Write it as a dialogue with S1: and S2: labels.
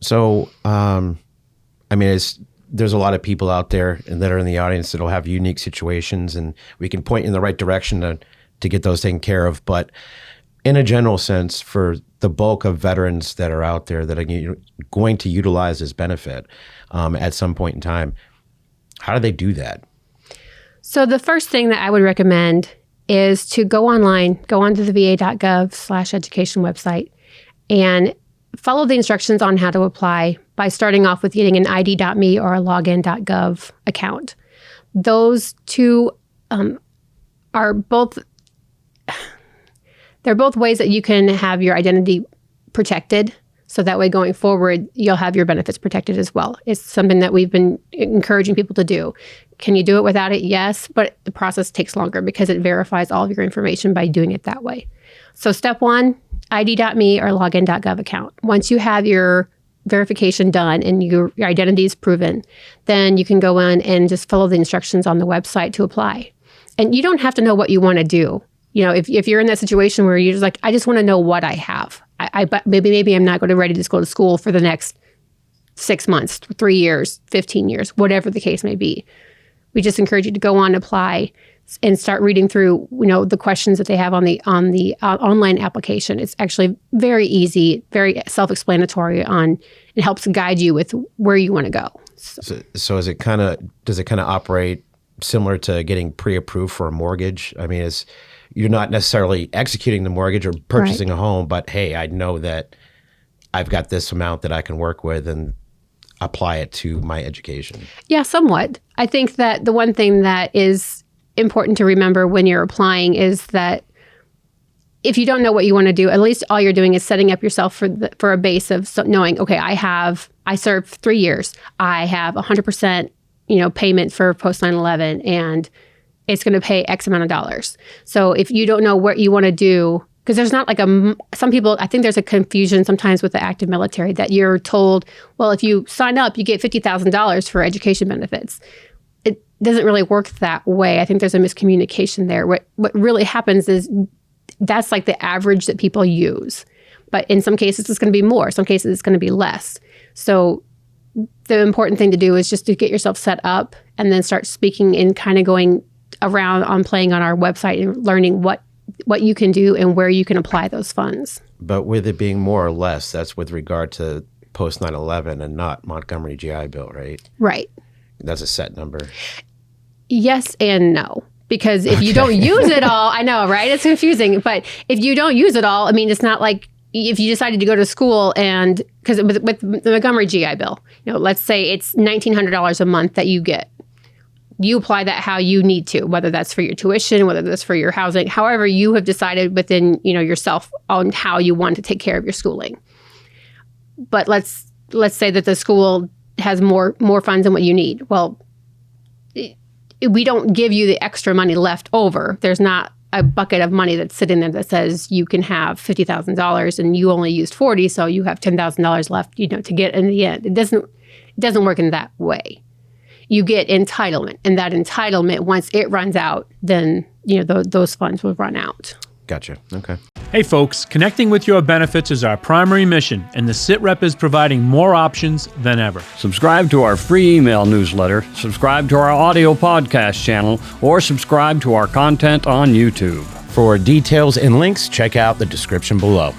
S1: So, I mean, there's a lot of people out there and that are in the audience that'll have unique situations, and we can point in the right direction to get those taken care of. But in a general sense, for the bulk of veterans that are out there that are going to utilize this benefit at some point in time, how do they do that?
S2: So the first thing that I would recommend is to go online, go onto the va.gov/education website, and follow the instructions on how to apply by starting off with getting an ID.me or a login.gov account. Those two are both, they're both ways that you can have your identity protected. So that way going forward, you'll have your benefits protected as well. It's something that we've been encouraging people to do. Can you do it without it? Yes, but the process takes longer because it verifies all of your information by doing it that way. So step one, ID.me or login.gov account. Once you have your verification done and your identity is proven, then you can go in and just follow the instructions on the website to apply. And you don't have to know what you want to do. You know, if you're in that situation where you're just like, I just want to know what I have. But maybe I'm not going to ready to go to school for the next 6 months, 3 years, 15 years, whatever the case may be. We just encourage you to go on, apply, and start reading through, the questions that they have on the online application. It's actually very easy, very self-explanatory it helps guide you with where you want to go.
S1: So does it kind of operate similar to getting pre-approved for a mortgage? I mean, you're not necessarily executing the mortgage or purchasing a home, but hey, I know that I've got this amount that I can work with and apply it to my education. Yeah,
S2: somewhat. I think that the one thing that is important to remember when you're applying is that if you don't know what you want to do, at least all you're doing is setting up yourself for a base of knowing, okay, I served 3 years. I have 100%, payment for post 9/11, and it's going to pay X amount of dollars. So if you don't know what you want to do, because there's not some people, I think there's a confusion sometimes with the active military that you're told, well, if you sign up, you get $50,000 for education benefits. It doesn't really work that way. I think there's a miscommunication there. What really happens is that's like the average that people use. But in some cases, it's going to be more. Some cases, it's going to be less. So the important thing to do is just to get yourself set up and then start speaking and kind of going around on playing on our website and learning what you can do and where you can apply those funds.
S1: But with it being more or less, that's with regard to post 9/11 and not Montgomery GI Bill, right?
S2: Right.
S1: That's a set number.
S2: Yes and no. Because if you don't use it all, I know, right? It's confusing. But if you don't use it all, I mean, it's not like if you decided to go to school and, because with the Montgomery GI Bill, let's say it's $1,900 a month that you get. You apply that how you need to, whether that's for your tuition, whether that's for your housing, however you have decided within, yourself on how you want to take care of your schooling. But let's say that the school has more funds than what you need. Well, we don't give you the extra money left over. There's not a bucket of money that's sitting there that says you can have $50,000 and you only used $40,000, so you have $10,000 left, to get in the end. It doesn't work in that way. You get entitlement, and that entitlement, once it runs out, then those funds will run out.
S1: Gotcha. Okay.
S3: Hey folks, connecting with your benefits is our primary mission, and the SITREP is providing more options than ever.
S4: Subscribe to our free email newsletter, subscribe to our audio podcast channel, or subscribe to our content on YouTube.
S1: For details and links, check out the description below.